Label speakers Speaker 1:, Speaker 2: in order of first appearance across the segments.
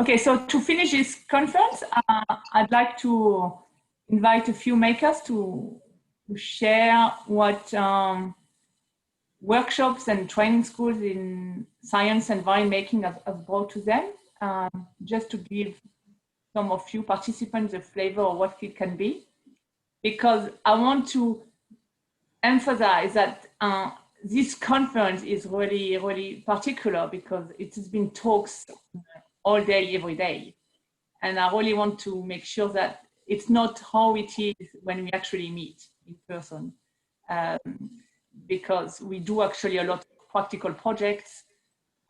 Speaker 1: Okay, so to finish this conference, I'd like to invite a few makers to share what workshops and training schools in science and violin making have brought to them, just to give some of you participants a flavor of what it can be. Because I want to emphasize that this conference is really, really particular because it has been talks all day, every day. And I really want to make sure that it's not how it is when we actually meet in person. Because we do actually a lot of practical projects.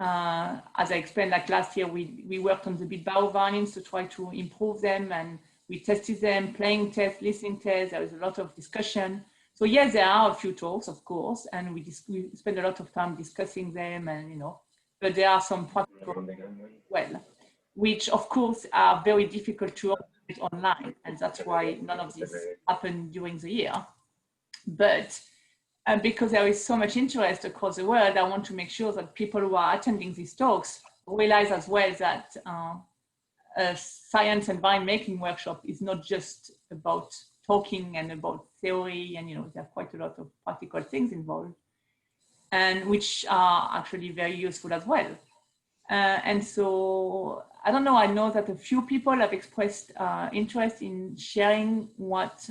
Speaker 1: As I explained, like last year, we worked on the Bilbao violins to try to improve them, and we tested them, playing tests, listening tests. There was a lot of discussion. So yes, there are a few talks, of course, and we spend a lot of time discussing them, and but there are some practical, well, which of course are very difficult to operate online, and that's why none of this happened during the year. But because there is so much interest across the world, I want to make sure that people who are attending these talks realize as well that a science and violin making workshop is not just about talking and about theory, and there are quite a lot of practical things involved, and which are actually very useful as well. And so, I don't know, I know that a few people have expressed interest in sharing what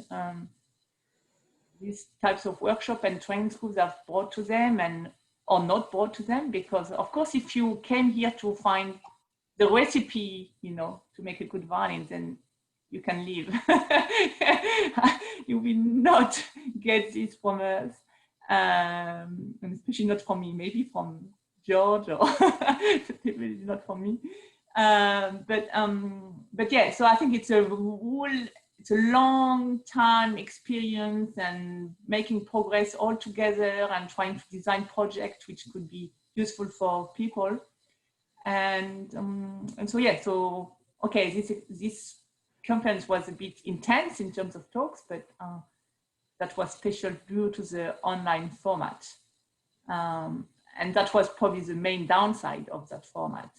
Speaker 1: these types of workshop and training schools have brought to them and or not brought to them, because of course, if you came here to find the recipe, to make a good violin, then you can leave. You will not get this from us, and especially not from me, maybe from George, or not from me. But yeah, so I think it's a long time experience and making progress all together and trying to design projects which could be useful for people. And so yeah, so okay, this conference was a bit intense in terms of talks, but that was special due to the online format. And that was probably the main downside of that format.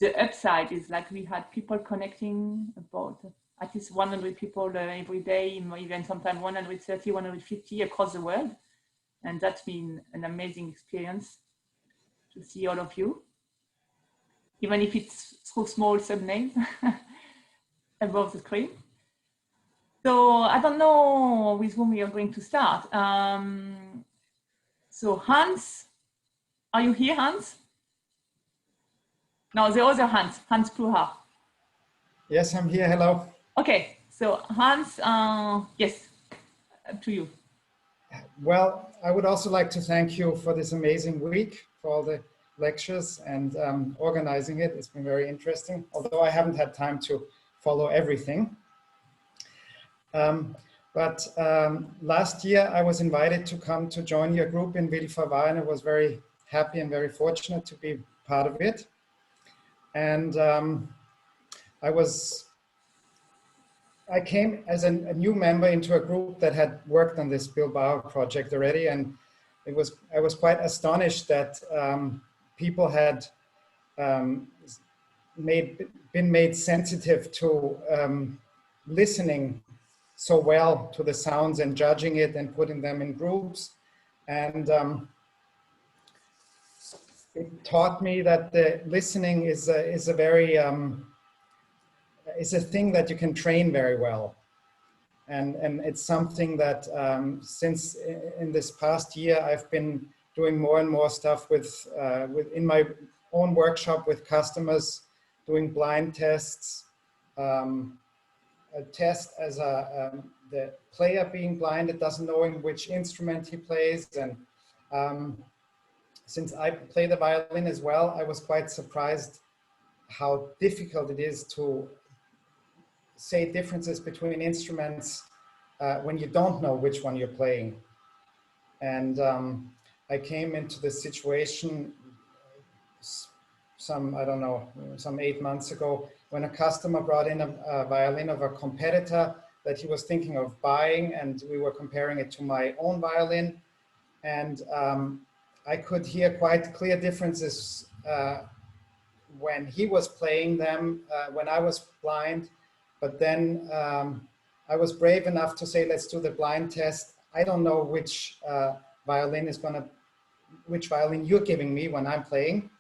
Speaker 1: The upside is like we had people connecting, about at least 100 people every day, even sometimes 130, 150 across the world. And that's been an amazing experience to see all of you, even if it's through small subnames above the screen. So I don't know with whom we are going to start. So Hans, are you here, Hans? No, the other Hans, Hans Pluha.
Speaker 2: Yes, I'm here. Hello.
Speaker 1: Okay, so Hans, yes, up to you.
Speaker 2: Well, I would also like to thank you for this amazing week, for all the lectures and organizing it. It's been very interesting, although I haven't had time to follow everything. But last year I was invited to come to join your group in Vsa Convention. I was very happy and very fortunate to be part of it. And I came as a new member into a group that had worked on this Bilbao project already, and I was quite astonished that people had been made sensitive to listening so well to the sounds and judging it and putting them in groups. And it taught me that the listening is a very it's a thing that you can train very well, and it's something that since in this past year I've been doing more and more stuff with in my own workshop with customers, doing blind tests, a test as the player being blinded, doesn't knowing which instrument he plays, and since I play the violin as well, I was quite surprised how difficult it is to say differences between instruments when you don't know which one you're playing. And I came into this situation some 8 months ago, when a customer brought in a violin of a competitor that he was thinking of buying, and we were comparing it to my own violin. And I could hear quite clear differences when he was playing them when I was blind, but then I was brave enough to say, let's do the blind test. I don't know which violin you're giving me when I'm playing.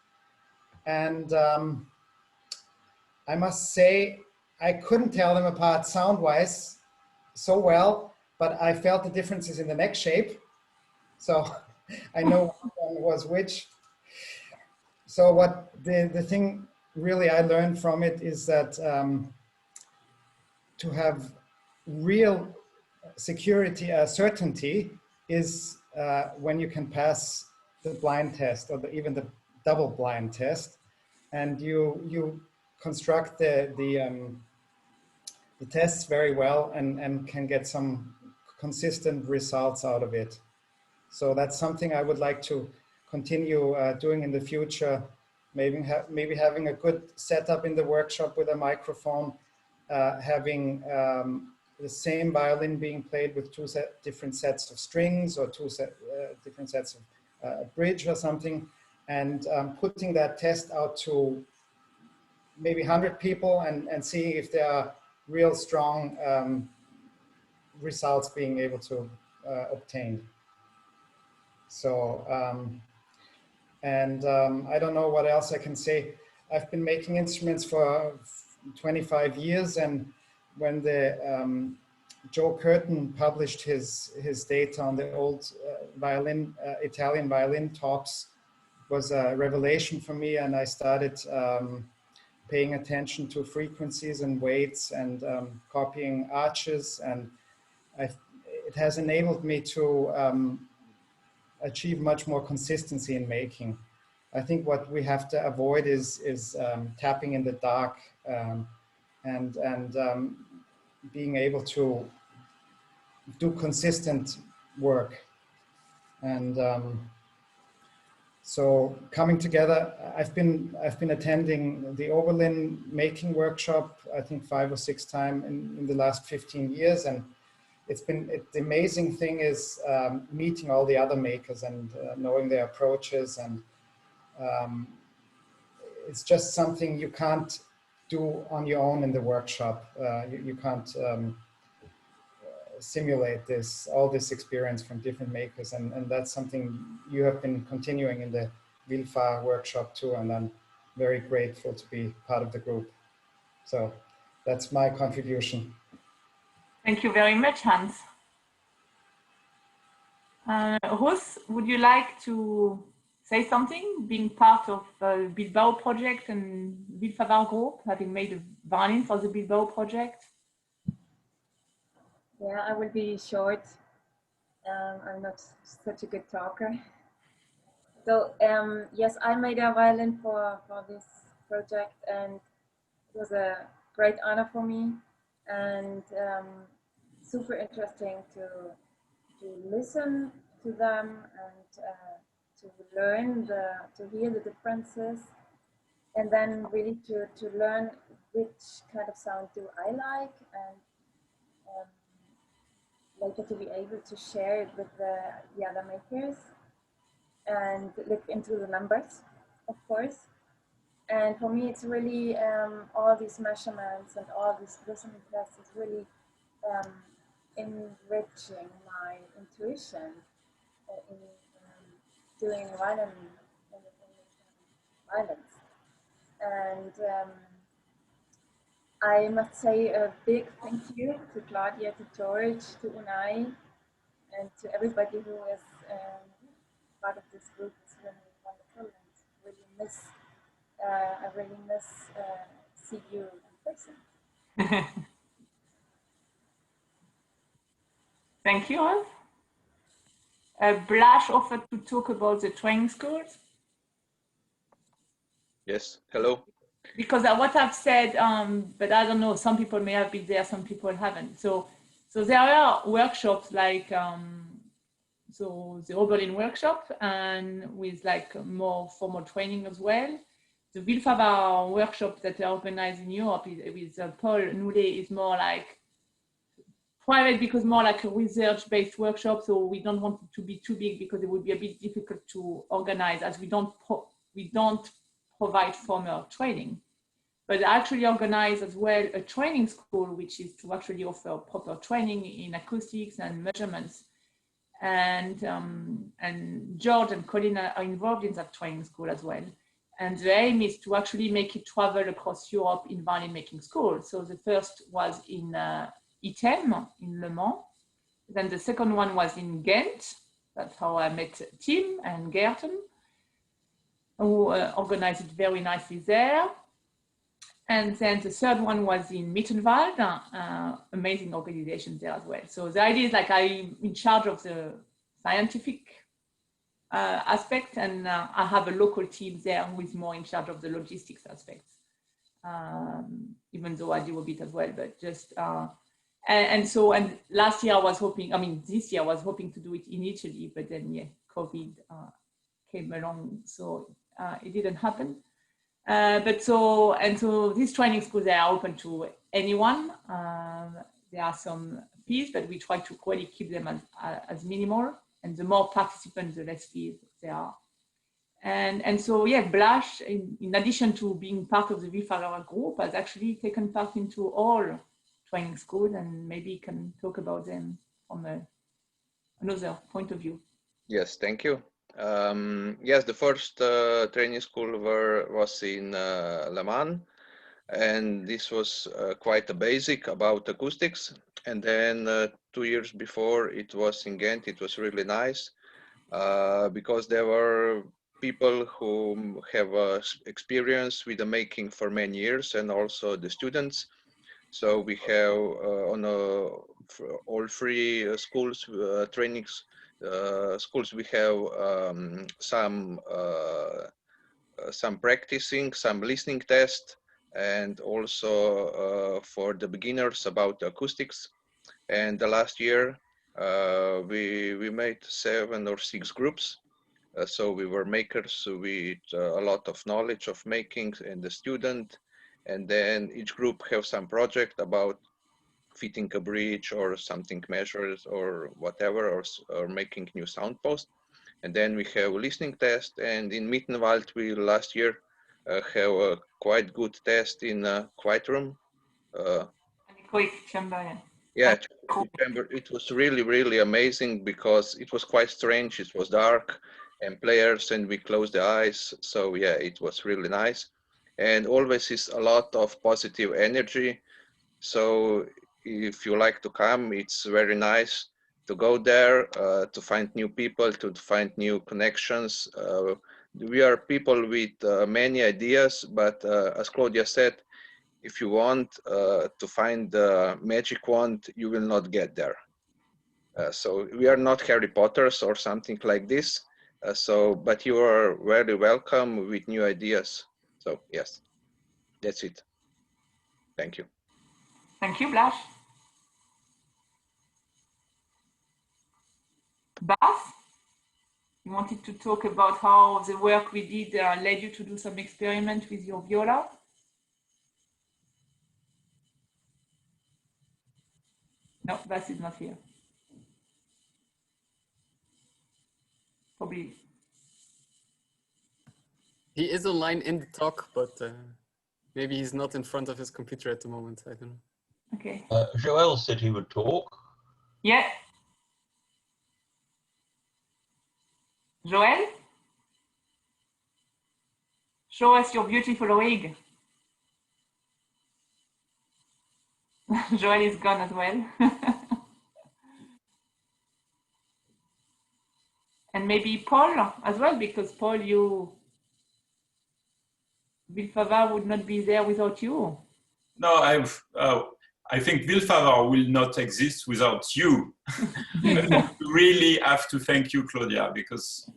Speaker 2: And I must say, I couldn't tell them apart sound-wise so well, but I felt the differences in the neck shape. So I know which one was which. So what the thing really I learned from it is that to have real security, certainty is when you can pass the blind test or even the double blind test, and you construct the tests very well and can get some consistent results out of it. So that's something I would like to continue doing in the future. Maybe having a good setup in the workshop with a microphone, having the same violin being played with different sets of strings or different sets of a bridge or something, and putting that test out to maybe 100 people and seeing if there are real strong results being able to obtain. So, I don't know what else I can say. I've been making instruments for 25 years, and when the Joe Curtin published his data on the old Italian violin tops, was a revelation for me, and I started paying attention to frequencies and weights and copying arches, and it has enabled me to achieve much more consistency in making. I think what we have to avoid is tapping in the dark and being able to do consistent work. And so coming together, I've been attending the Oberlin making workshop, I think 5 or 6 times in the last 15 years, and the amazing thing is meeting all the other makers and knowing their approaches, and it's just something you can't do on your own in the workshop. You can't simulate all this experience from different makers, and that's something you have been continuing in the Vsa workshop too, and I'm very grateful to be part of the group. So that's my contribution.
Speaker 1: Thank you very much, Hans. Rus, would you like to say something, being part of the Bilbao project and Vsa group, having made a violin for the Bilbao project?
Speaker 3: Yeah, I will be short. I'm not such a good talker. So yes, I made a violin for this project, and it was a great honor for me, and super interesting to listen to them and to learn to hear the differences, and then really to learn which kind of sound do I like, and later to be able to share it with the other makers and look into the numbers, of course. And for me, it's really all these measurements and all these listening tests is really enriching my intuition in doing violins. And I must say a big thank you to Claudia, to George, to Unai, and to everybody who is part of this group. It's really wonderful, and I really miss see you in person.
Speaker 1: Thank you, Rolf. Blaž offered to talk about the training schools.
Speaker 4: Yes, hello.
Speaker 1: Because what I've said, but I don't know, some people may have been there, some people haven't. So there are workshops like, so the Oberlin workshop, and with like more formal training as well. The Vsa workshop that are organized in Europe with Paul Noulet is more like private, because more like a research-based workshop. So we don't want it to be too big because it would be a bit difficult to organize, as we don't provide formal training. But I actually organize as well a training school, which is to actually offer proper training in acoustics and measurements. And George and Colin are involved in that training school as well. And the aim is to actually make it travel across Europe in violin making school. So the first was in Item in Le Mans. Then the second one was in Ghent. That's how I met Tim and Gerten, who organized it very nicely there. And then the third one was in Mittenwald, amazing organization there as well. So the idea is like I'm in charge of the scientific aspect, and I have a local team there who is more in charge of the logistics aspects, even though I do a bit as well, but just, and last year I was hoping, this year I was hoping to do it in Italy, but then yeah, COVID came along, so it didn't happen. So these training schools, they are open to anyone. There are some fees, but we try to quality keep them as minimal. And the more participants, the less fees there are. And so yeah, Blash, in addition to being part of the Vsa group, has actually taken part into all training schools, and maybe can talk about them from another point of view.
Speaker 4: Yes, thank you. Yes, the first training school was in Le Mans, and this was quite a basic about acoustics. And then 2 years before, it was in Ghent. It was really nice because there were people who have experience with the making for many years, and also the students. So we have on all three schools trainings. Schools, we have some practicing, some listening test, and also for the beginners about acoustics. And the last year we made 7 or 6 groups. So we were makers with a lot of knowledge of making, and the student, and then each group have some project about fitting a bridge or something measured or whatever, or making new sound post. And then we have a listening test, and in Mittenwald we last year have a quite good test in a quiet room.
Speaker 1: Quick chamber,
Speaker 4: yeah, chamber. It was really amazing because it was quite strange. It was dark and players, and we closed the eyes. So yeah, it was really nice, and always is a lot of positive energy. So if you like to come, it's very nice to go there, to find new people, to find new connections. We are people with many ideas, but as Claudia said, if you want to find the magic wand, you will not get there. So we are not Harry Potters or something like this. But you are very welcome with new ideas. So yes, that's it. Thank you.
Speaker 1: Thank you, Blash. Bas, you wanted to talk about how the work we did led you to do some experiment with your viola? No, Bas is not here. Probably.
Speaker 5: He is online in the talk, but maybe he's not in front of his computer at the moment. I don't know.
Speaker 1: Okay.
Speaker 6: Joel said he would talk.
Speaker 1: Yeah. Joel? Show us your beautiful wig. Joel is gone as well. And maybe Paul as well, because Paul, Villefava would not be there without you.
Speaker 7: No, I think Villefava will not exist without you. I really have to thank you, Claudia, because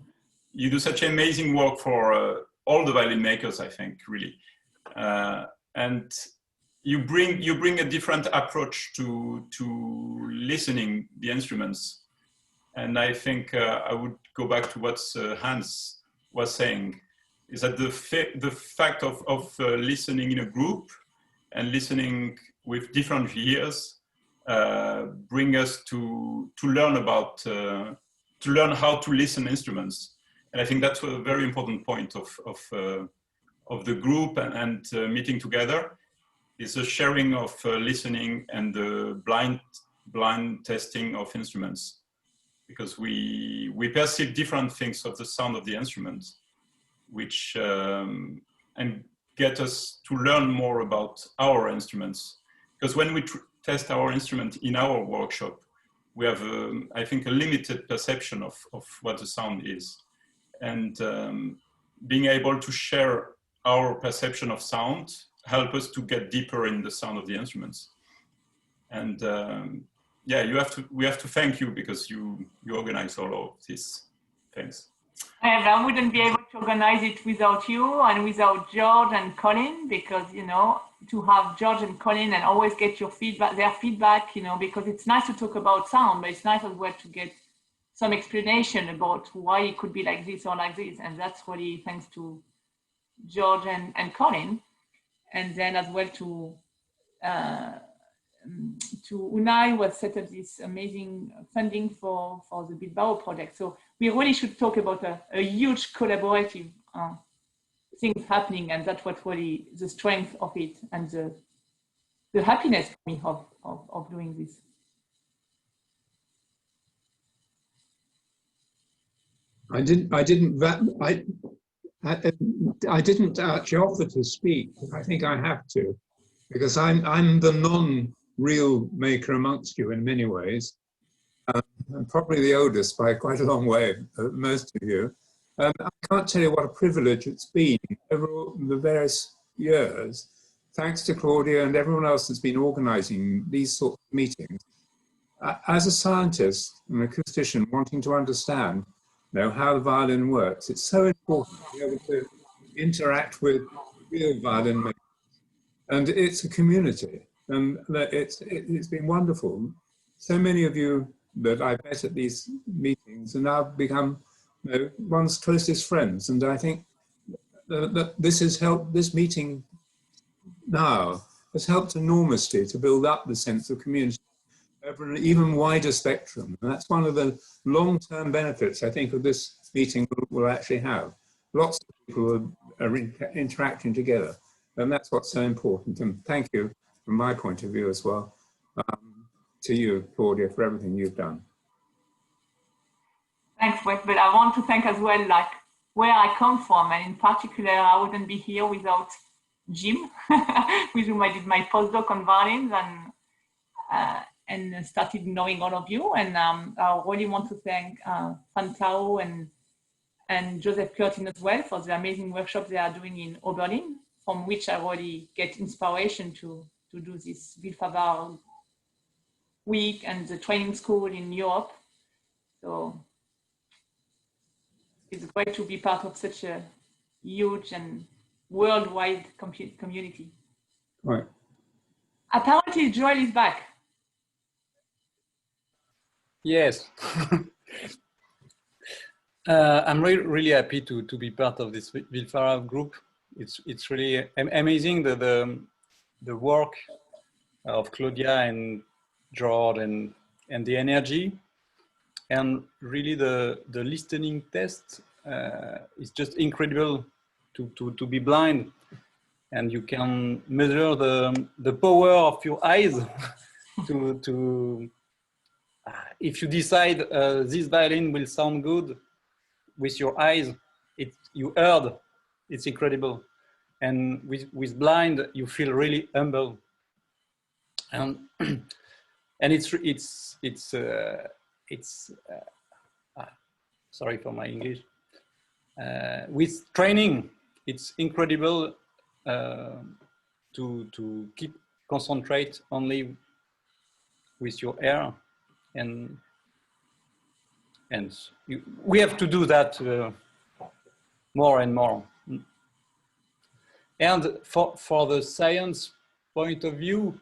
Speaker 7: you do such amazing work for all the violin makers, I think, really. And you bring a different approach to listening the instruments. And I think I would go back to what Hans was saying, is that the fact of listening in a group and listening with different ears bring us to learn about, to learn how to listen instruments. And I think that's a very important point of the group and meeting together is the sharing of listening and the blind testing of instruments, because we perceive different things of the sound of the instruments, which and get us to learn more about our instruments. Because when we test our instrument in our workshop, we have, I think, a limited perception of what the sound is. And being able to share our perception of sound help us to get deeper in the sound of the instruments. And yeah, we have to thank you, because you organize all of these things.
Speaker 1: And I wouldn't be able to organize it without you and without George and Colin, because, you know, to have George and Colin and always get your feedback, their feedback, you know, because it's nice to talk about sound, but it's nice as well to get some explanation about why it could be like this or like this. And that's really thanks to George and Colin. And then as well to Unai, who has set up this amazing funding for the Bilbao project. So we really should talk about a huge collaborative things happening, and that's what really the strength of it and the happiness for me of doing this.
Speaker 8: I didn't actually offer to speak. I think I have to, because I'm the non-real maker amongst you in many ways. I'm probably the oldest by quite a long way, most of you. I can't tell you what a privilege it's been over the various years, thanks to Claudia and everyone else that's been organizing these sorts of meetings. As a scientist, an acoustician wanting to understand, you know, how the violin works, it's so important to be able to interact with real violin makers. And it's a community, and it's been wonderful. So many of you that I've met at these meetings and now become, you know, one's closest friends. And I think that this has helped, this meeting now has helped enormously to build up the sense of community over an even wider spectrum. And that's one of the long-term benefits, I think, of this meeting will actually have. Lots of people are interacting together, and that's what's so important. And thank you, from my point of view as well, to you, Claudia, for everything you've done.
Speaker 1: Thanks, Wes, but I want to thank as well, like, where I come from, and in particular, I wouldn't be here without Jim, with whom I did my postdoc on violins and started knowing all of you. And I really want to thank Fantao and Joseph Curtin as well for the amazing workshops they are doing in Oberlin, from which I really get inspiration to do this Vsa week and the training school in Europe. So it's great to be part of such a huge and worldwide community.
Speaker 8: Right.
Speaker 1: Apparently, Joel is back.
Speaker 9: Yes. I'm really happy to be part of this Vsa group. It's really amazing the work of Claudia and George and the energy, and really the listening test is just incredible to be blind, and you can measure the power of your eyes to if you decide this violin will sound good with your eyes, you heard, it's incredible. And with blind, you feel really humble. And it's sorry for my English. With training, it's incredible to keep concentrate only with your ear, and we have to do that more and more. And for the science point of view,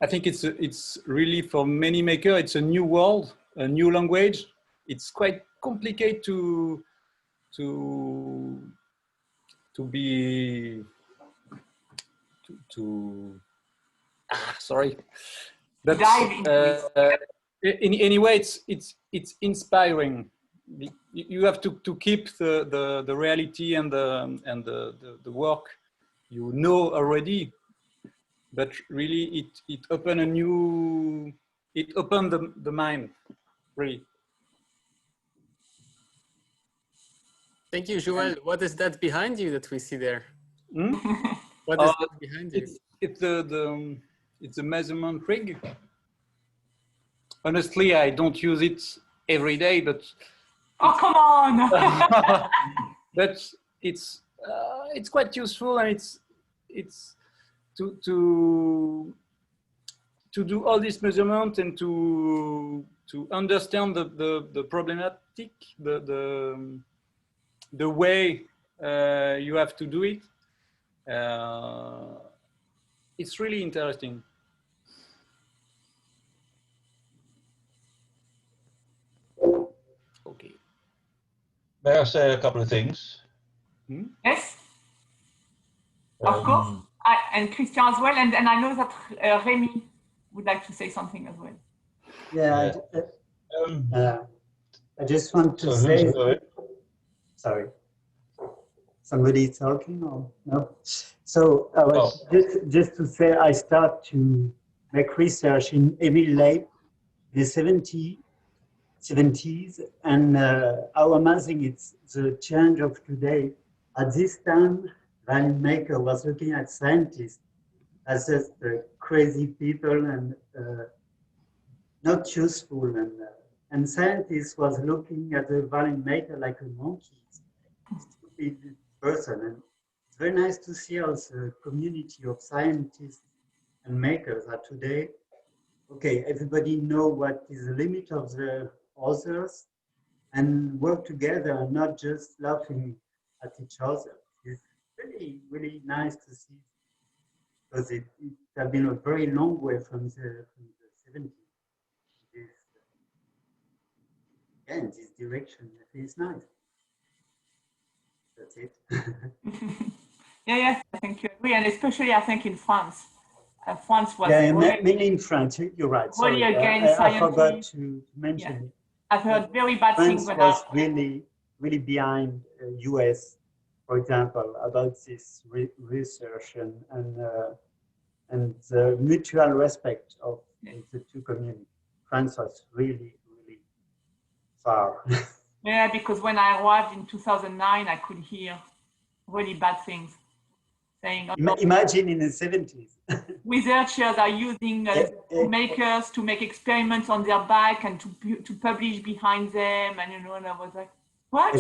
Speaker 9: I think it's really, for many makers, it's a new world, a new language. It's quite complicated to sorry, but in any way, it's inspiring you have to keep the reality and the work you know already, but really it opened the mind, really.
Speaker 5: Thank you, Joël. What is that behind you that we see there?
Speaker 9: Hmm?
Speaker 5: What is that behind you?
Speaker 9: It's a measurement rig. Honestly, I don't use it every day, but
Speaker 1: Oh, come on!
Speaker 9: but it's quite useful, and it's to do all this measurement and to understand the problematic, the way you have to do it. It's really interesting. Okay.
Speaker 6: May I say a couple of things?
Speaker 1: Yes, of course. And Christian as well. And I know that Rémi would like to say something as well.
Speaker 10: Yeah, I just want to say, sorry, somebody talking or no? So I was just to say, I start to make research in Emil Lab, the 70s, and how amazing it's the change of today. At this time, violin maker was looking at scientists as just crazy people and not useful, and scientists was looking at the violin maker like a monkey, stupid person. And it's very nice to see also a community of scientists and makers are today. Okay, everybody know what is the limit of the others and work together and not just laughing at each other. It's really, really nice to see, because it has been a very long way from the 70s. In this direction, I think it's nice. That's it.
Speaker 1: Yeah, I think you agree, and especially I think in France. France was
Speaker 10: mainly in France. You're right. Sorry, I forgot to mention it.
Speaker 1: I've heard very bad
Speaker 10: France
Speaker 1: things. France
Speaker 10: was really, really behind US, for example, about this research and the mutual respect of the two communities. France was really, really far.
Speaker 1: Yeah, because when I arrived in 2009, I could hear really bad things. Saying,
Speaker 10: imagine in the 70s.
Speaker 1: Researchers are using makers to make experiments on their back and to publish behind them, and and I was like, what?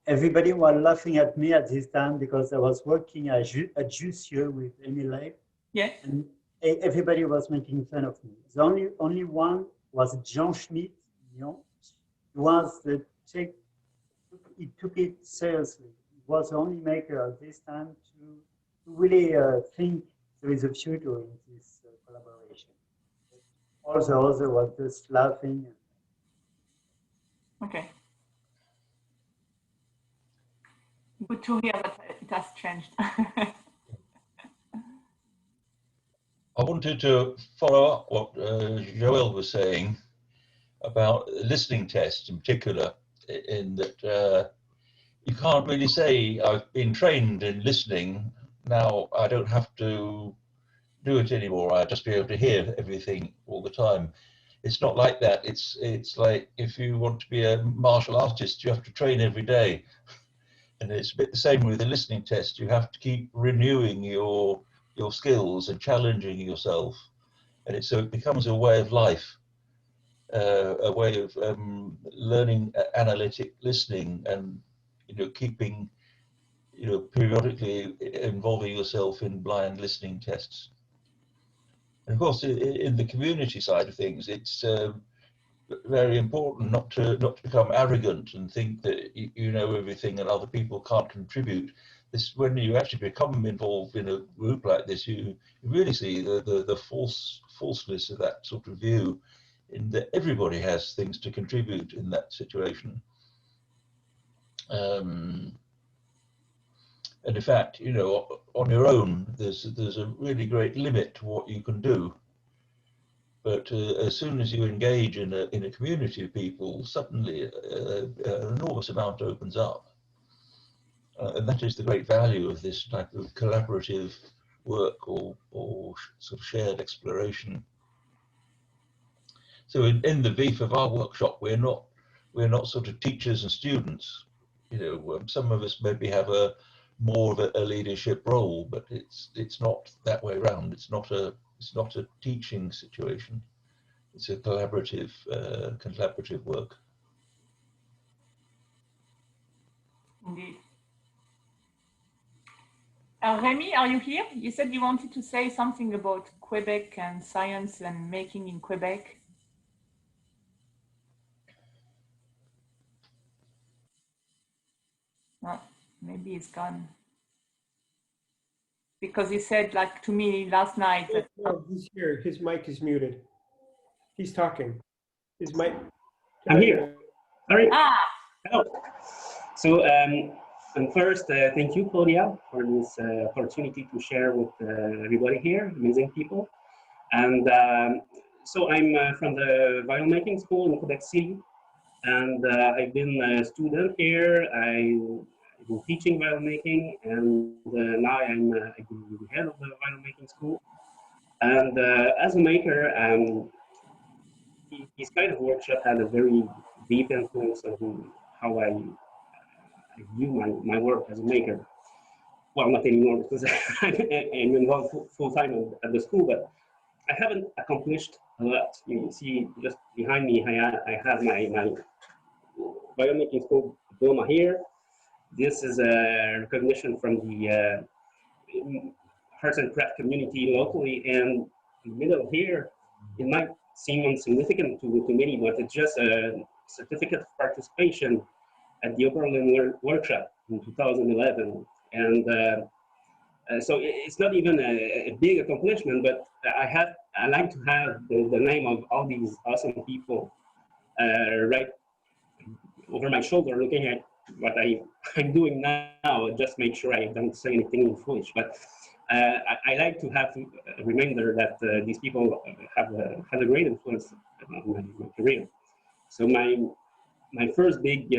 Speaker 10: Everybody was laughing at me at this time because I was working at Jussieu with Emil Lab.
Speaker 1: Yeah.
Speaker 10: And everybody was making fun of me. The only one was Jean Schmidt. He took it seriously. He was the only maker at this time to really think there is a future in this collaboration. All the others was just laughing.
Speaker 1: Okay. Good to hear that it has changed.
Speaker 6: I wanted to follow up what Joël was saying about listening tests in particular, in that you can't really say I've been trained in listening, now I don't have to do it anymore, I just be able to hear everything all the time. It's not like that. It's like if you want to be a martial artist, you have to train every day. And it's a bit the same with the listening test. You have to keep renewing your skills and challenging yourself. And so it becomes a way of life, a way of learning analytic listening and keeping periodically involving yourself in blind listening tests. And of course, in the community side of things, it's very important not to become arrogant and think that you know everything and other people can't contribute. This, when you actually become involved in a group like this, you really see the falseness of that sort of view, in that everybody has things to contribute in that situation. And in fact, on your own, there's a really great limit to what you can do. But as soon as you engage in a community of people, suddenly an enormous amount opens up. And that is the great value of this type of collaborative work or sort of shared exploration. So in the beef of our workshop, we're not sort of teachers and students. You know, some of us maybe have more of a leadership role, but it's not that way around. It's not a teaching situation. It's a collaborative work.
Speaker 1: Indeed. Remy, are you here? You said you wanted to say something about Quebec and science and making in Quebec. Oh, maybe it's gone. Because he said, like to me last night, that
Speaker 11: No, he's here. His mic is muted. He's talking. His mic.
Speaker 12: I'm here. Sorry.
Speaker 1: Ah.
Speaker 12: Hello. So, and first, thank you, Claudia, for this opportunity to share with everybody here, amazing people. And so I'm from the violin making school in Quebec City, and I've been a student here. I've been teaching violin making, and now I'm the head of the violin making school. And as a maker, this kind of workshop had a very deep influence on how I view my work as a maker. Well, not anymore because I'm involved full-time at the school, but I haven't accomplished a lot. You see, just behind me, I have my biomaking school diploma here. This is a recognition from the arts and craft community locally, and in the middle here, it might seem insignificant to many, but it's just a certificate of participation at the Oberlin workshop in 2011. And so it's not even a big accomplishment, but I like to have the name of all these awesome people right over my shoulder, looking at what I'm doing now, just make sure I don't say anything foolish. But I like to have to reminder that these people have had a great influence on my career. So my first big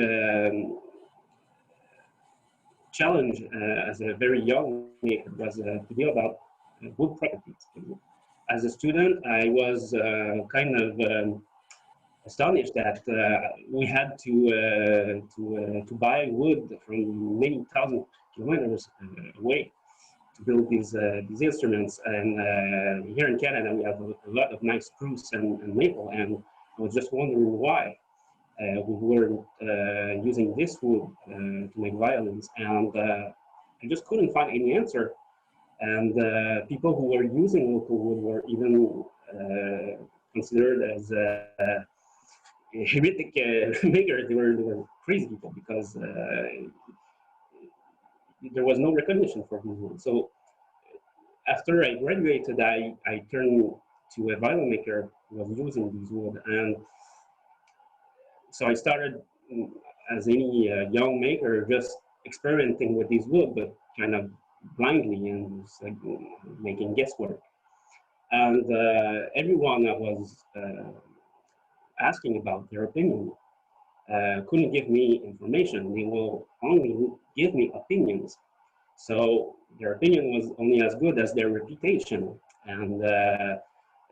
Speaker 12: challenge as a very young maker was to deal about wood properties. As a student, I was kind of astonished that we had to buy wood from many thousand kilometers away to build these instruments. And here in Canada, we have a lot of nice spruce and maple, and I was just wondering why we weren't using this wood to make violins, and I just couldn't find any answer. And people who were using local wood were even considered as heretic makers. They were crazy people because there was no recognition for these wood. So after I graduated, I turned to a violin maker who was using these wood, and so I started as any young maker, just experimenting with these wood, but kind of blindly and just like making guesswork. And everyone I was asking about their opinion couldn't give me information. They will only give me opinions. So their opinion was only as good as their reputation. And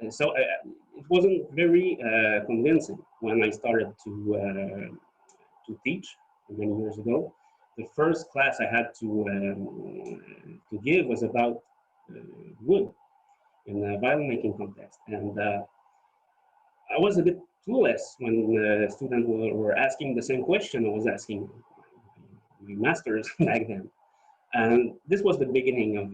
Speaker 12: so it wasn't very convincing when I started to teach many years ago. The first class I had to give was about wood in a violin making context, and I was a bit clueless when students were asking the same question I was asking my masters back then. And this was the beginning of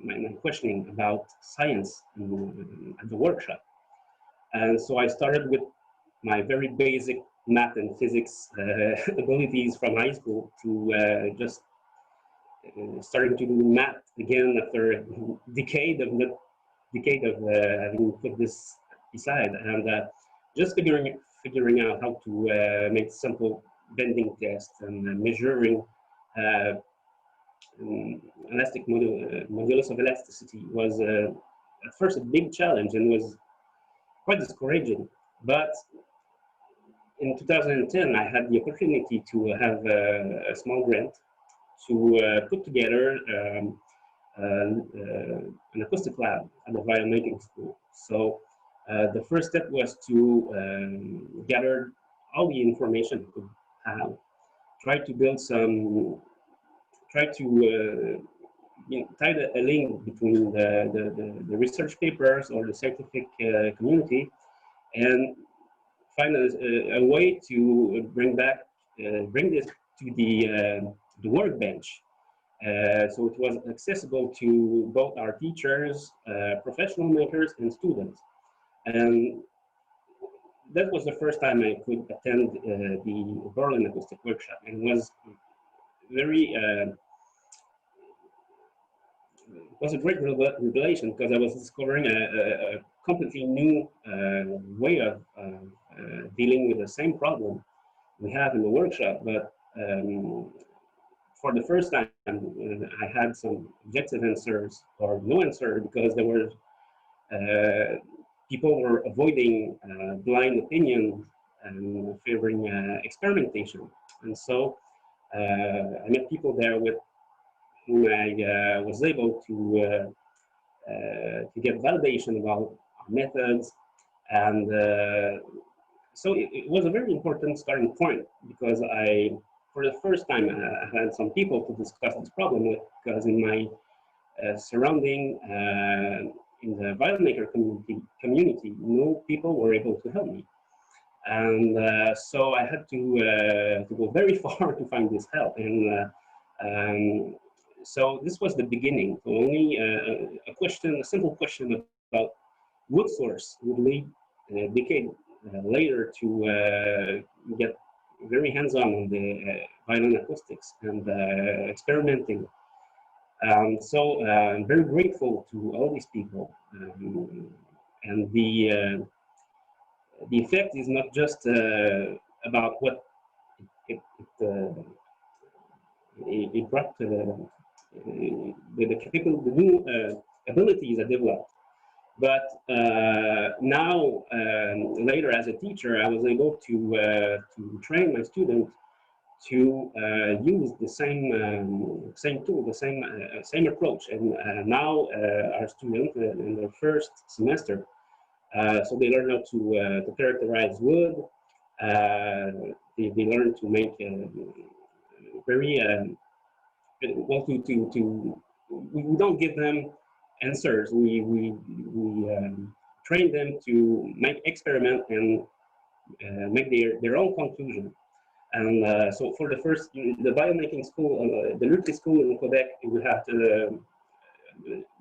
Speaker 12: my questioning about science at the workshop. And so I started with my very basic math and physics abilities from high school to just starting to do math again after a decade of having put this aside, and just figuring out how to make simple bending tests and measuring elastic modulus of elasticity was at first a big challenge and was quite discouraging. But in 2010, I had the opportunity to have a small grant to put together an acoustic lab at the violin making school. So the first step was to gather all the information we could have, try to build some, try to tie a link between the research papers or the scientific community, and find a way to bring this to the workbench. So it was accessible to both our teachers, professional makers, and students. And that was the first time I could attend the Berlin Acoustic Workshop, and it was very it was a great revelation, because I was discovering a completely new way of dealing with the same problem we have in the workshop. But for the first time, I had some objective answers or no answer, because there were people were avoiding blind opinion and favoring experimentation. And so I met people there with whom I was able to get validation about our methods. And so it was a very important starting point, because for the first time, I had some people to discuss this problem with, because in my surrounding, in the violin maker community, no people were able to help me. And so I had to go very far to find this help. And so this was the beginning. So only a simple question about wood source would lead a decade later to get very hands-on on the violin acoustics and experimenting. So I'm very grateful to all these people. And the effect is not just about what it brought the new abilities I developed. But now, later as a teacher, I was able to train my students to use the same tool, the same approach. And now our students in their first semester, so they learn how to characterize wood. They learn to make very well. We don't give them answers. We train them to make experiment and make their own conclusion. And so for the violin making school, the Lutry school in Quebec, we have the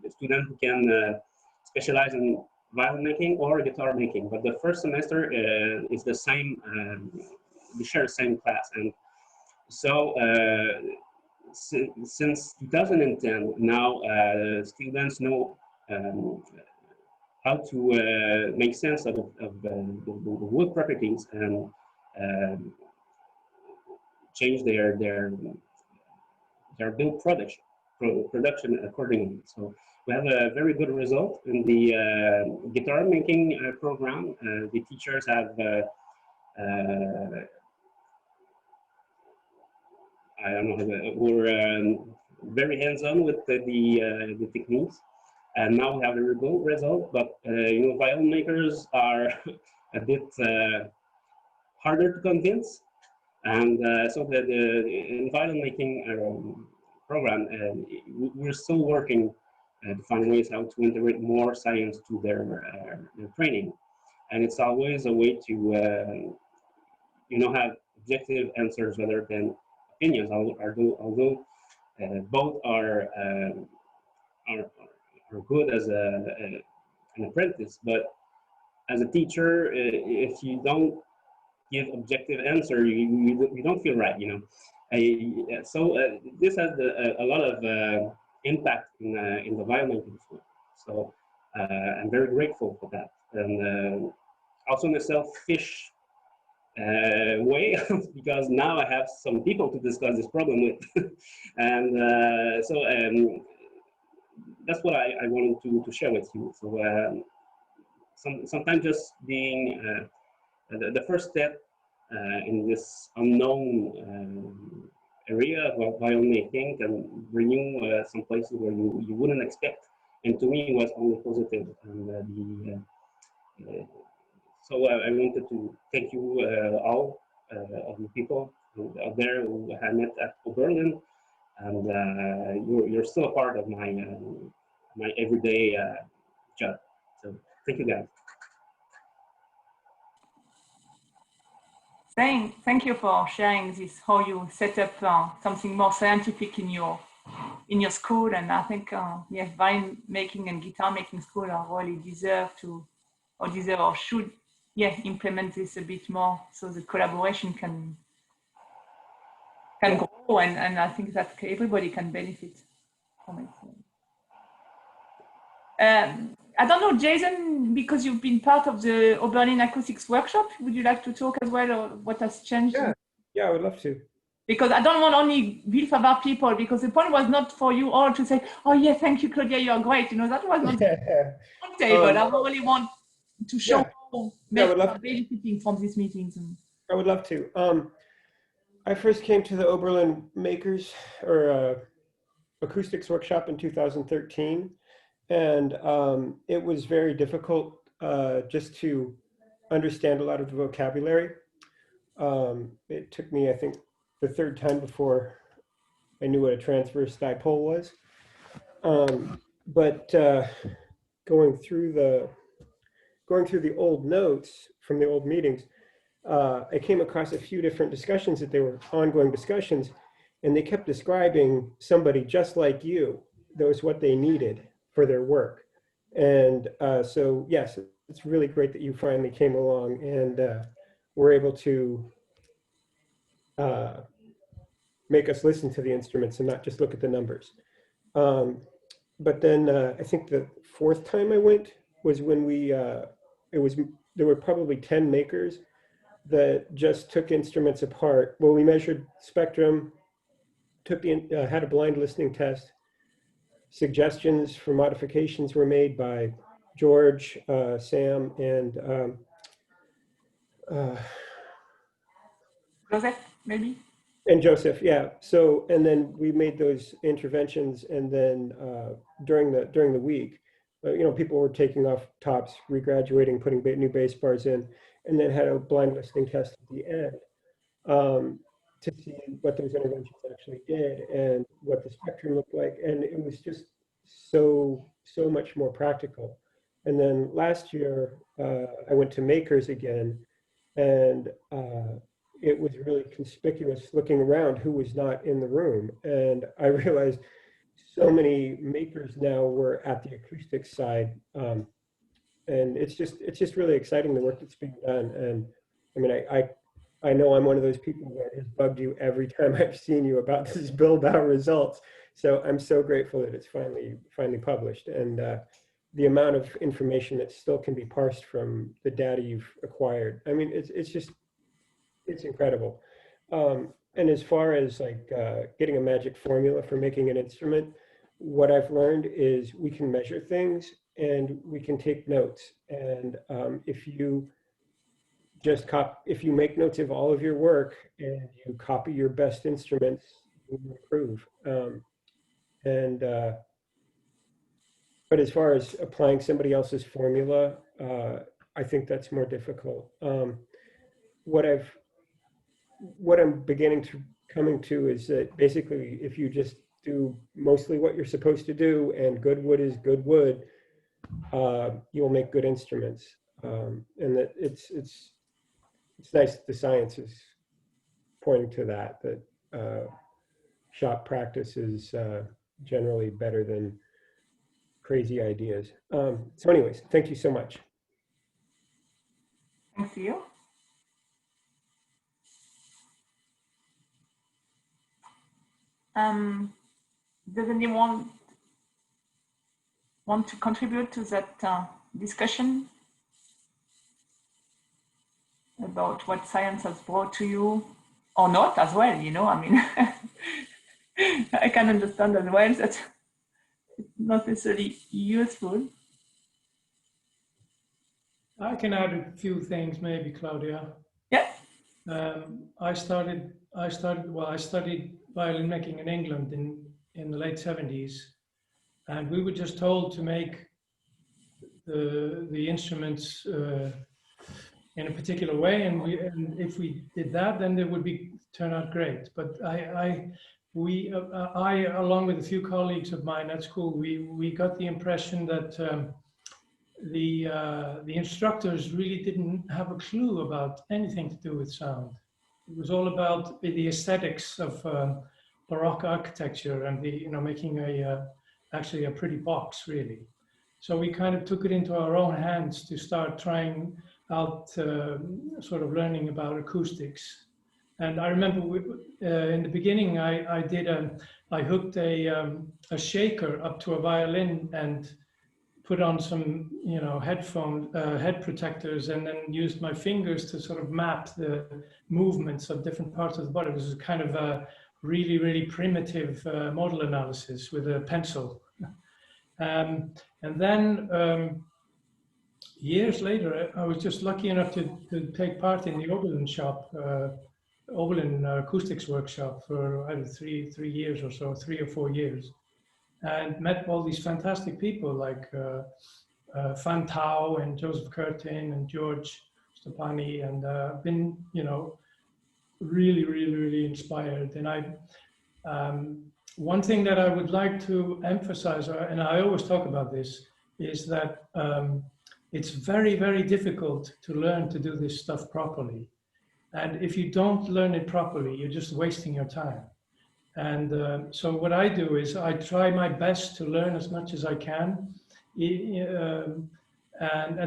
Speaker 12: student who can specialize in violin making or guitar making. But the first semester is the same, we share the same class. And so since 2010, now students know how to make sense of the wood properties and change their build production accordingly. So we have a very good result in the guitar making program. The teachers have I don't know, we're very hands-on with the techniques, and now we have a very good result. But you know, violin makers are a bit harder to convince. And so in violin making program, we're still working to find ways how to integrate more science to their training. And it's always a way to, you know, have objective answers rather than opinions, although both are good as an apprentice. But as a teacher, if you don't give objective answer, you don't feel right, you know. So this has a lot of impact in the violin making school. So I'm very grateful for that. And also in a selfish way, because now I have some people to discuss this problem with. And so that's what I wanted to share with you. So sometimes just being the first step in this unknown area of violin making can bring you some places where you wouldn't expect. And to me, it was only positive. And so I wanted to thank you all of the people out there who I met at Oberlin, and you're still a part of my my everyday job. So thank you, guys.
Speaker 1: Thank you for sharing this, how you set up something more scientific in your school. And I think yeah, violin making and guitar making school are really deserve or should, yeah, implement this a bit more so the collaboration can grow, and I think that everybody can benefit from it. I don't know, Jason, because you've been part of the Oberlin Acoustics workshop, would you like to talk as well, or what has changed?
Speaker 11: Yeah, I would love to.
Speaker 1: Because I don't want only Vsa people, because the point was not for you all to say, oh yeah, thank you, Claudia, you're great. You know, that was not the table. I really want to show how are benefiting from these meetings.
Speaker 11: I would love to. I first came to the Oberlin Makers or Acoustics workshop in 2013. And it was very difficult just to understand a lot of the vocabulary. It took me, I think, the third time before I knew what a transverse dipole was. But going through the old notes from the old meetings, I came across a few different discussions that they were ongoing discussions, and they kept describing somebody just like you. That was what they needed for their work. And so, yes, it's really great that you finally came along and were able to make us listen to the instruments and not just look at the numbers. But then I think the fourth time I went was when there were probably 10 makers that just took instruments apart. Well, we measured spectrum, had a blind listening test. Suggestions for modifications were made by George, Sam, and
Speaker 1: Joseph, maybe?
Speaker 11: And Joseph, yeah. So, and then we made those interventions, and then during the week, you know, people were taking off tops, regraduating, putting new bass bars in, and then had a blind listening test at the end to see what those interventions actually did and what the spectrum looked like. And it was just so much more practical. And then last year, I went to Makers again, and it was really conspicuous looking around who was not in the room. And I realized so many makers now were at the acoustic side. And it's just really exciting, the work that's being done. And I mean, I know I'm one of those people that has bugged you every time I've seen you about this Bilbao results. So I'm so grateful that it's finally published. And the amount of information that still can be parsed from the data you've acquired. I mean, it's incredible. And as far as like getting a magic formula for making an instrument, what I've learned is we can measure things and we can take notes. And if you make notes of all of your work and you copy your best instruments, you will improve. But as far as applying somebody else's formula, I think that's more difficult. What I'm beginning to coming to is that basically, if you just do mostly what you're supposed to do, and good wood is good wood, you'll make good instruments. And that it's nice that the science is pointing to that shop practice is generally better than crazy ideas. So anyways, thank you so much.
Speaker 1: Thank you. Does anyone want to contribute to that discussion about what science has brought to you, or not as well, you know? I mean, I can understand as well that not necessarily useful.
Speaker 13: I can add a few things, maybe, Claudia.
Speaker 1: Yeah.
Speaker 13: I studied violin making in England in the late 70s, and we were just told to make the instruments in a particular way, and if we did that, then they would turn out great. But I, along with a few colleagues of mine at school, we got the impression that the instructors really didn't have a clue about anything to do with sound. It was all about the aesthetics of Baroque architecture and making actually a pretty box, really. So we kind of took it into our own hands to start trying out sort of learning about acoustics. And I remember in the beginning, I hooked a shaker up to a violin and put on some, head protectors, and then used my fingers to sort of map the movements of different parts of the body. It was kind of a really, really primitive model analysis with a pencil. And then years later, I was just lucky enough to take part in the Oberlin shop, Oberlin acoustics workshop for either 3 years or so, 3 or 4 years, and met all these fantastic people like Van Tau and Joseph Curtin and George Stepani, and been, really, really, really inspired. And one thing that I would like to emphasize, and I always talk about this, is that it's very, very difficult to learn to do this stuff properly. And if you don't learn it properly, you're just wasting your time. And so what I do is I try my best to learn as much as I can. And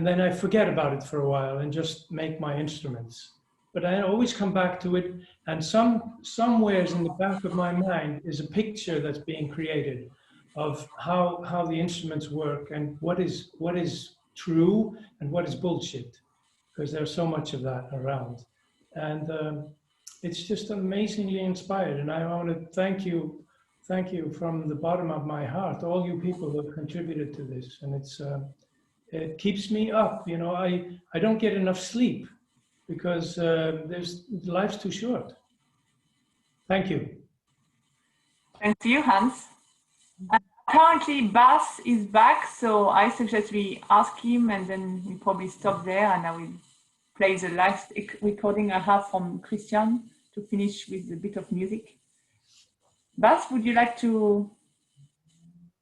Speaker 13: then I forget about it for a while and just make my instruments. But I always come back to it, and somewheres in the back of my mind is a picture that's being created of how the instruments work and what is true and what is bullshit, because there's so much of that around. And it's just amazingly inspired, and I want to thank you from the bottom of my heart, all you people who have contributed to this. And it keeps me up. I don't get enough sleep because life's too short. Thank you.
Speaker 1: Thank you, Hans. Currently, Bas is back, so I suggest we ask him, and then we probably stop there, and I will play the last recording I have from Christian to finish with a bit of music. Bas, would you like to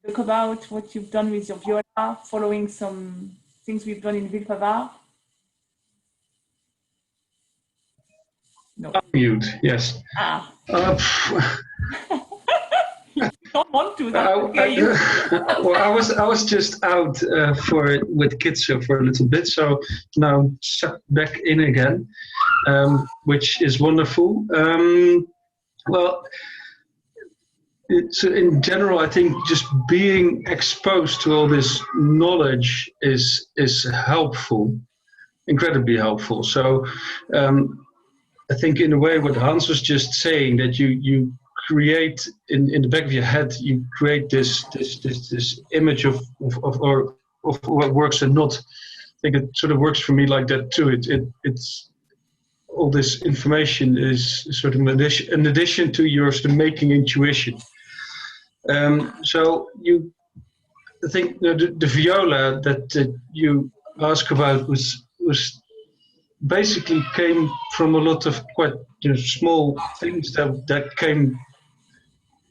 Speaker 1: talk about what you've done with your viola, following some things we've done in Villefavard? No.
Speaker 14: Mute, yes.
Speaker 1: You don't want to.
Speaker 14: Well, I was just out with kids for a little bit, so now I'm sucked back in again, which is wonderful. Well, so in general, I think just being exposed to all this knowledge is helpful, incredibly helpful. So I think in a way what Hans was just saying, that you create in the back of your head, you create this image of what works and not. I think it sort of works for me like that too. It's all this information is sort of in addition to your sort of making intuition. So I think the viola that you asked about was basically came from a lot of quite small things that came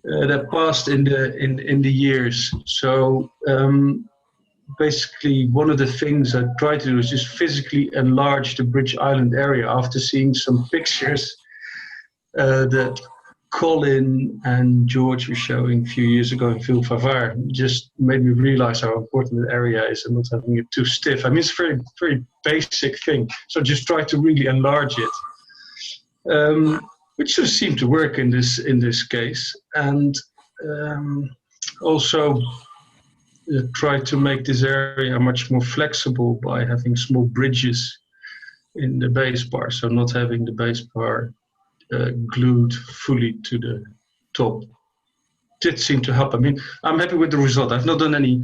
Speaker 14: that passed in the years. So basically, one of the things I tried to do is just physically enlarge the Bridge Island area after seeing some pictures that Colin and George were showing a few years ago in Villefavard. Just made me realize how important the area is and not having it too stiff. I mean, it's a very, very basic thing. So just try to really enlarge it, which sort of seemed to work in this case. And also try to make this area much more flexible by having small bridges in the bass bar. So not having the bass bar glued fully to the top. did seem to help. I mean, I'm happy with the result. I've not done any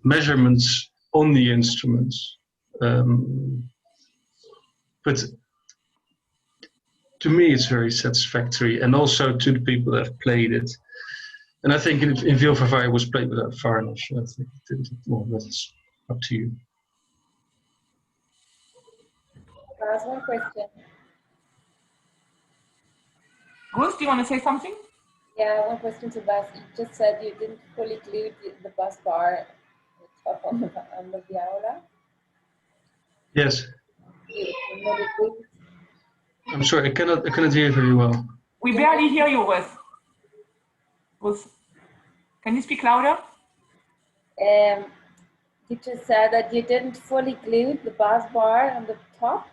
Speaker 14: measurements on the instruments, but to me it's very satisfactory, and also to the people that have played it. And I think in Vsa it was played without varnish. I think well, that's up to you.
Speaker 3: There's one question.
Speaker 1: Ruth, do you want to say something?
Speaker 3: Yeah, one question to Bas. You just said you didn't fully glue the bus bar top on the viola.
Speaker 14: Yes.
Speaker 3: You made it glue.
Speaker 14: I'm sorry, I cannot hear you very well.
Speaker 1: We barely hear you, Ruth. Can you speak louder?
Speaker 3: You just said that you didn't fully glue the bass bar on the top.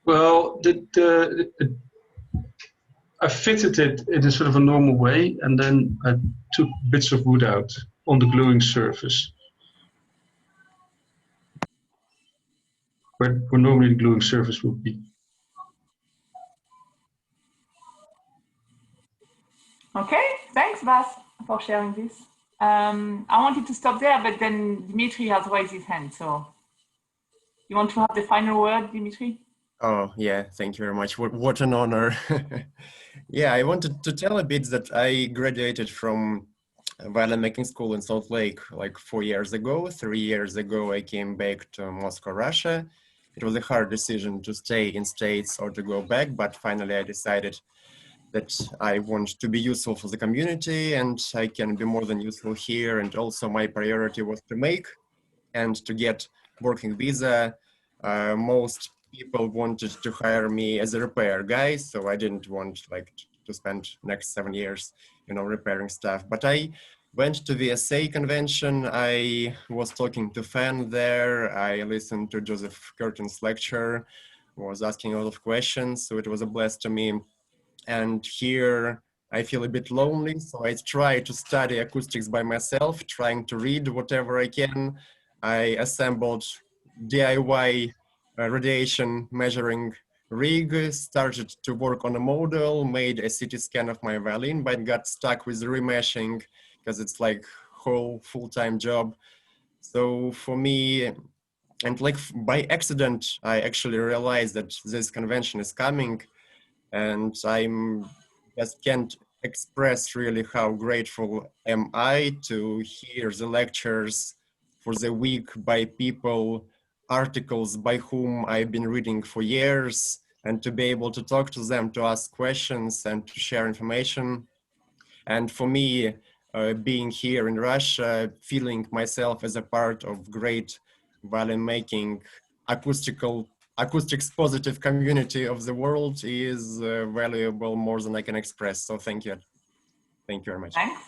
Speaker 14: Well, I fitted it in a sort of a normal way, and then I took bits of wood out on the gluing surface, where normally the gluing surface would be.
Speaker 1: Okay, thanks, Bas, for sharing this. I wanted to stop there, but then Dimitri has raised his hand. So you want to have the final word, Dimitri?
Speaker 15: Oh, yeah, thank you very much. What an honor. Yeah, I wanted to tell a bit that I graduated from violin making school in Salt Lake like 4 years ago. 3 years ago, I came back to Moscow, Russia. It was a hard decision to stay in States or to go back, but finally I decided that I want to be useful for the community and I can be more than useful here. And also my priority was to make and to get working visa. Most people wanted to hire me as a repair guy, so I didn't want like to spend next 7 years, repairing stuff. But I went to the Vsa Convention. I was talking to Fan there. I listened to Joseph Curtin's lecture, was asking a lot of questions, so it was a blast to me. And here I feel a bit lonely, so I try to study acoustics by myself, trying to read whatever I can. I assembled DIY radiation measuring rig, started to work on a model, made a CT scan of my violin, but got stuck with remeshing because it's like whole full-time job. So for me, and like by accident, I actually realized that this convention is coming, and I'm just can't express really how grateful am I to hear the lectures for the week by people, articles by whom I've been reading for years, and to be able to talk to them, to ask questions and to share information. And for me, being here in Russia, feeling myself as a part of great violin making acoustics positive community of the world is valuable more than I can express. So thank you. Thank you very much.
Speaker 1: Thanks.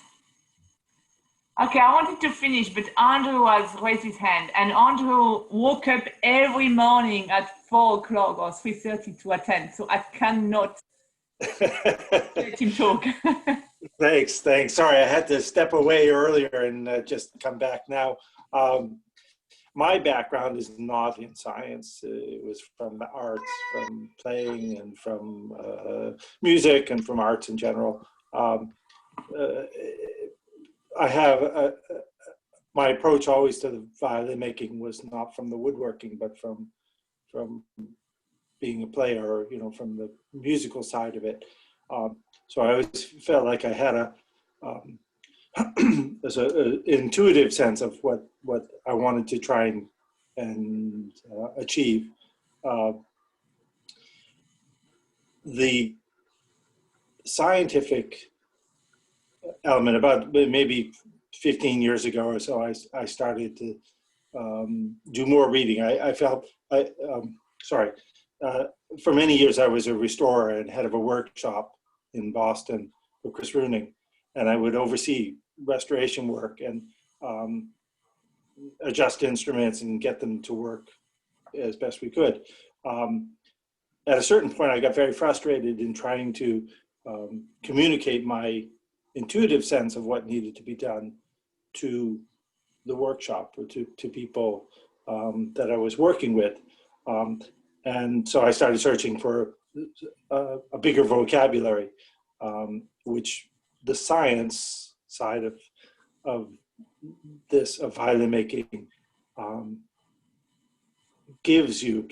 Speaker 1: Okay, I wanted to finish, but Andrew has raised his hand, and Andrew woke up every morning at 4 o'clock or 3:30 to attend, so I cannot let him talk.
Speaker 16: Thanks. Sorry, I had to step away earlier and just come back now. My background is not in science. It was from the arts, from playing and from music and from arts in general. I have my approach always to the violin making was not from the woodworking, but from being a player, from the musical side of it. So I always felt like I had a intuitive sense of what I wanted to try and achieve. The scientific element, about maybe 15 years ago or so, I started to do more reading. I felt, for many years I was a restorer and head of a workshop in Boston for Chris Runing, and I would oversee restoration work and adjust instruments and get them to work as best we could. At a certain point, I got very frustrated in trying to communicate my intuitive sense of what needed to be done to the workshop or to people that I was working with. And so I started searching for a bigger vocabulary, which the science side of this, of violin making, gives you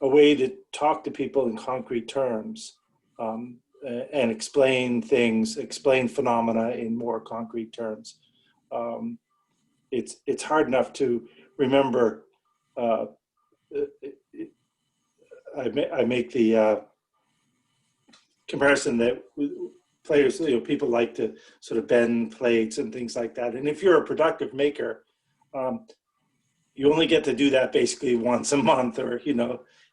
Speaker 16: a way to talk to people in concrete terms, and explain things, explain phenomena in more concrete terms. It's hard enough to remember. I make the comparison that players, people like to sort of bend plates and things like that. And if you're a productive maker, you only get to do that basically once a month, or,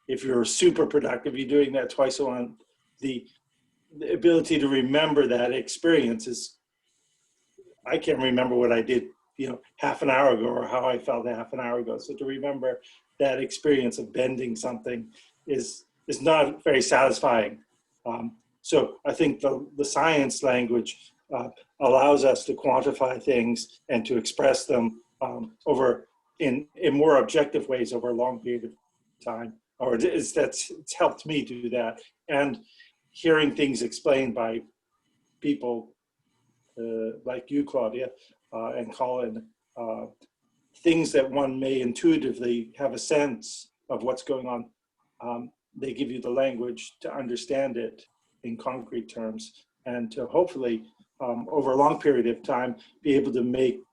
Speaker 16: if you're super productive, you're doing that twice a month. The ability to remember that experience is, I can't remember what I did, half an hour ago, or how I felt half an hour ago. So to remember that experience of bending something is not very satisfying. So I think the science language allows us to quantify things and to express them over in more objective ways over a long period of time. Or it's helped me do that. And hearing things explained by people like you, Claudia, and Colin, things that one may intuitively have a sense of what's going on. They give you the language to understand it in concrete terms, and to hopefully, over a long period of time, be able to make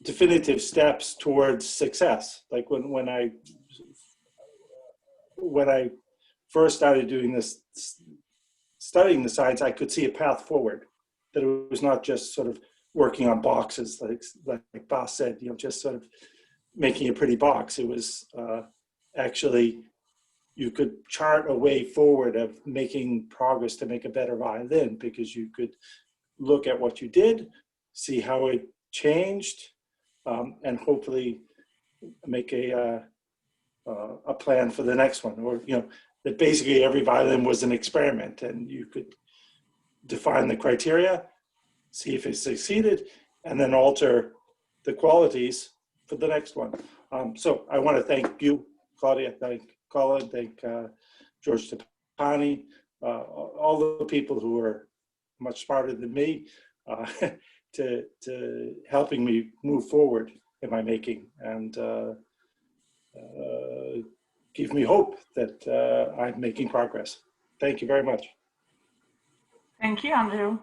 Speaker 16: definitive steps towards success. Like when I first started doing this, studying the science, I could see a path forward, that it was not just sort of working on boxes, like Bas said, just sort of making a pretty box. It was actually, you could chart a way forward of making progress to make a better violin, because you could look at what you did, see how it changed, and hopefully make a plan for the next one. Or, that basically every violin was an experiment, and you could define the criteria, see if it succeeded, and then alter the qualities for the next one. So I want to thank you, Claudia, thank Colin, thank George Tapani, all the people who are much smarter than me, to helping me move forward in my making, and give me hope that I'm making progress. Thank you very much.
Speaker 1: Thank you, Andrew.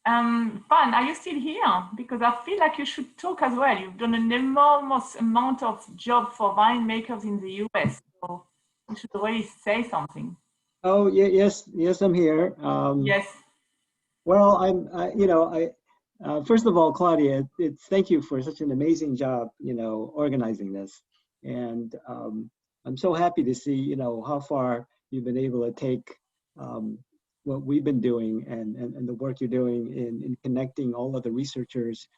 Speaker 1: Pan, are you still here? Because I feel like you should talk as well. You've done an enormous amount of job for violin makers in the US, so you should already say something.
Speaker 17: Oh, yes, I'm here.
Speaker 1: Yes.
Speaker 17: Well, first of all, Claudia, thank you for such an amazing job, organizing this. And I'm so happy to see, how far you've been able to take what we've been doing and the work you're doing in connecting all of the researchers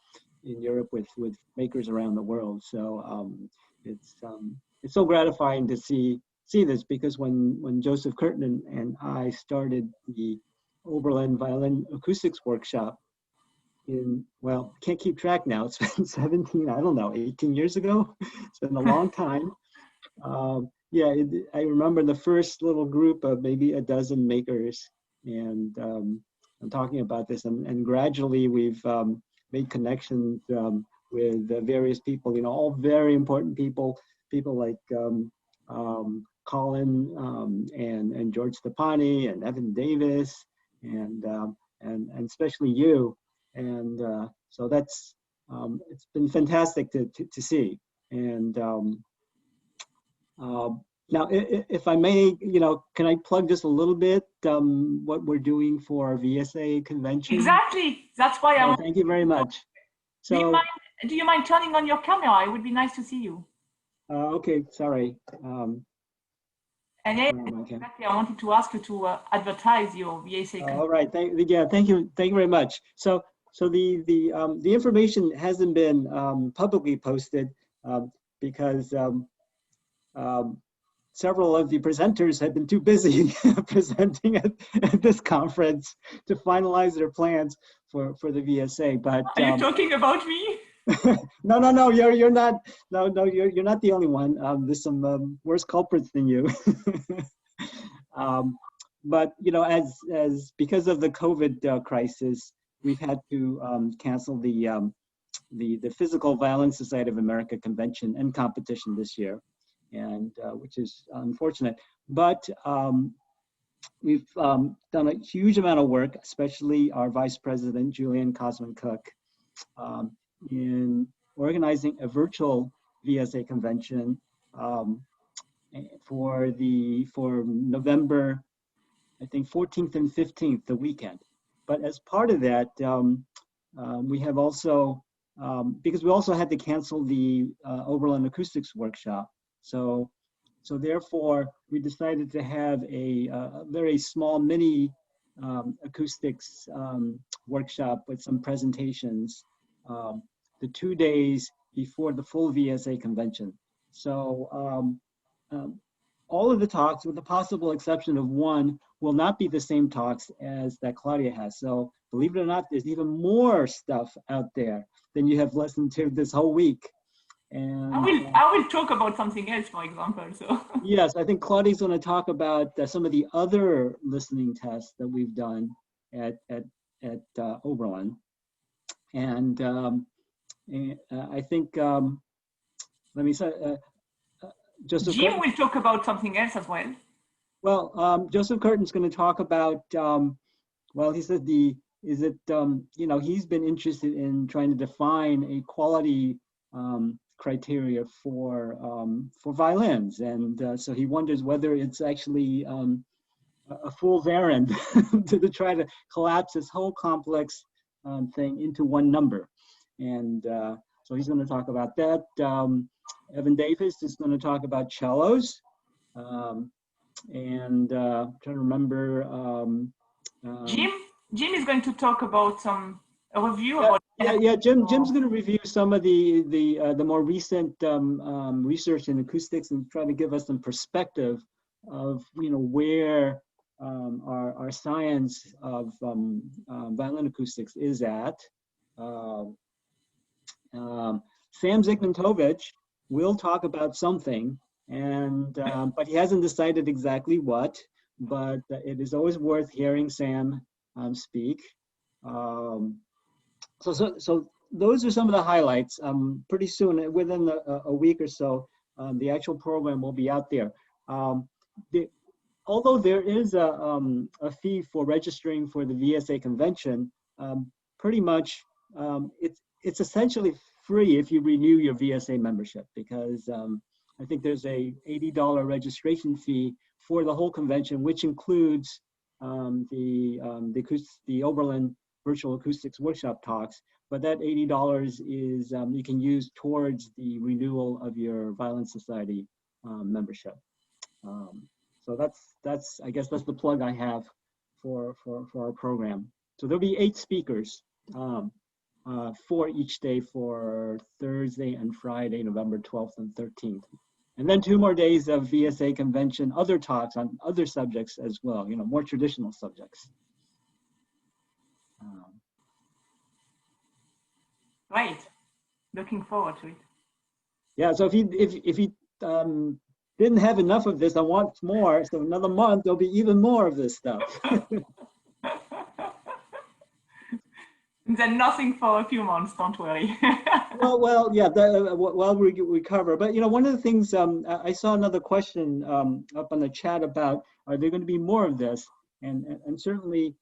Speaker 17: in Europe with makers around the world. So it's so gratifying to see this, because when Joseph Curtin and I started the Oberlin Violin Acoustics Workshop can't keep track now. It's been 18 years ago. It's been a long time. I remember the first little group of maybe a dozen makers, and I'm talking about this, and gradually we've made connections with various people, all very important people like Colin and George Tapani and Evan Davis, and especially you. And so that's it's been fantastic to see. And now, if I may, can I plug just a little bit what we're doing for our Vsa Convention?
Speaker 1: Exactly. That's why I want.
Speaker 17: Thank you very much. So,
Speaker 1: do you mind turning on your camera? It would be nice to see you.
Speaker 17: Okay, sorry.
Speaker 1: And exactly, I wanted to ask you to advertise your Vsa Convention.
Speaker 17: All right. Thank you very much. So the information hasn't been publicly posted because several of the presenters have been too busy presenting at this conference to finalize their plans for the VSA. But
Speaker 1: are you talking about me?
Speaker 17: No, you're not. No, you're not the only one. There's some worse culprits than you. but you know, as because of the COVID crisis, we've had to cancel the Physical Violin Society of America convention and competition this year, and which is unfortunate. But we've done a huge amount of work, especially our Vice President, Julian Cosman-Cook, in organizing a virtual VSA convention for November, I think 14th and 15th, the weekend. But as part of that, we have also, because we also had to cancel the Oberlin Acoustics workshop. So therefore, we decided to have a very small mini acoustics workshop with some presentations the 2 days before the full VSA convention. So all of the talks, with the possible exception of one, will not be the same talks as that Claudia has. So believe it or not, there's even more stuff out there than you have listened to this whole week. And
Speaker 1: I will talk about something else, for example. So
Speaker 17: yes, I think Claudia's going to talk about some of the other listening tests that we've done at Oberlin. And I think, let me say, Joseph
Speaker 1: Jim
Speaker 17: Curtin
Speaker 1: will talk about something else as well.
Speaker 17: Well, Joseph Curtin's going to talk about, well, he said you know, he's been interested in trying to define a quality criteria for violins. And so he wonders whether it's actually a fool's errand to try to collapse this whole complex thing into one number. And so he's going to talk about that. Evan Davis is going to talk about cellos. And trying to remember.
Speaker 1: Jim is going to talk about a review about.
Speaker 17: Jim's going to review some of the more recent research in acoustics and try to give us some perspective of, you know, where our science of violin acoustics is at. Sam Zygmuntovich will talk about something, and but he hasn't decided exactly what. But it is always worth hearing Sam speak. So those are some of the highlights. Pretty soon, within a week or so, the actual program will be out there. Although there is a fee for registering for the VSA convention, pretty much it's essentially free if you renew your VSA membership, because I think there's a $80 registration fee for the whole convention, which includes the Oberlin Virtual Acoustics Workshop talks. But that $80 is you can use towards the renewal of your Violin Society membership. So that's I guess that's the plug I have for our program. So there'll be 8 speakers for each day for Thursday and Friday, November 12th and 13th. And then 2 more days of VSA convention, other talks on other subjects as well, you know, more traditional subjects.
Speaker 1: Right, looking forward to it.
Speaker 17: Yeah, so if you didn't have enough of this, I want more. So another month, there'll be even more of this stuff.
Speaker 1: Then nothing for a few months, don't worry.
Speaker 17: well, yeah, while we recover. But, you know, one of the things, I saw another question up on the chat about, are there going to be more of this? And certainly,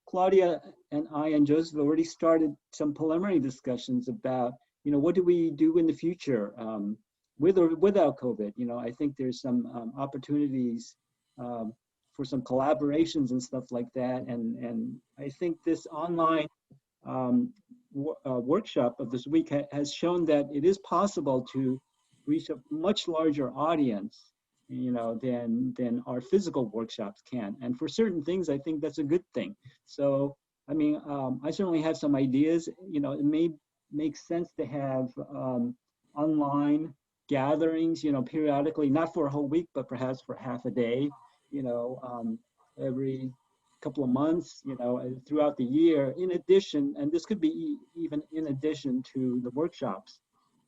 Speaker 17: Claudia and I and Joseph already started some preliminary discussions about, you know, what do we do in the future with or without COVID? You know, I think there's some opportunities for some collaborations and stuff like that. And I think this online workshop of this week has shown that it is possible to reach a much larger audience, you know, than our physical workshops can. And for certain things, I think that's a good thing. So, I mean, I certainly have some ideas. You know, it may make sense to have online gatherings, you know, periodically, not for a whole week, but perhaps for half a day, you know, every couple of months, you know, throughout the year, in addition, and this could be even in addition to the workshops.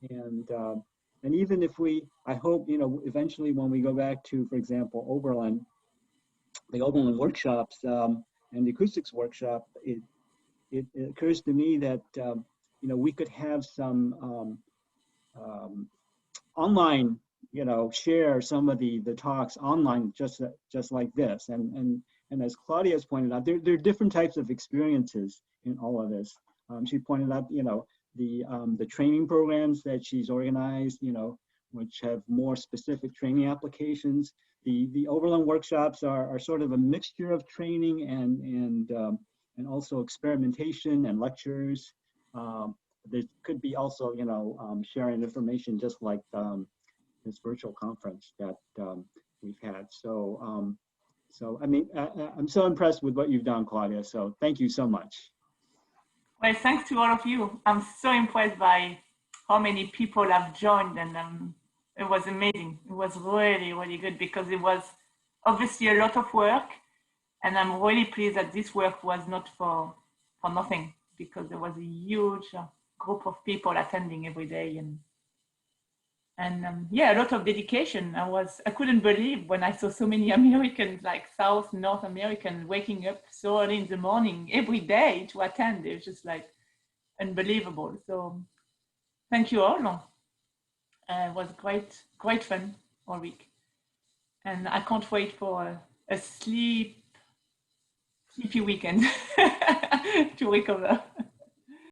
Speaker 17: And even if I hope, you know, eventually when we go back to, for example, Oberlin, Oberlin workshops and the acoustics workshop, it occurs to me that we could have some online, share some of the talks online, just like this. And as Claudia has pointed out, there are different types of experiences in all of this. She pointed out, the training programs that she's organized, which have more specific training applications. The Oberlin workshops are sort of a mixture of training and also experimentation and lectures. There could be also, sharing information, just like this virtual conference that we've had. So, I mean, I'm so impressed with what you've done, Claudia. So thank you so much.
Speaker 1: Well, thanks to all of you. I'm so impressed by how many people have joined, and it was amazing. It was really, really good, because it was obviously a lot of work, and I'm really pleased that this work was not for nothing, because there was a huge group of people attending every day, and yeah, a lot of dedication. I couldn't believe when I saw so many Americans, like South, North Americans, waking up so early in the morning every day to attend. It was just like unbelievable. So thank you all. It was great fun all week. And I can't wait for a sleepy weekend to recover.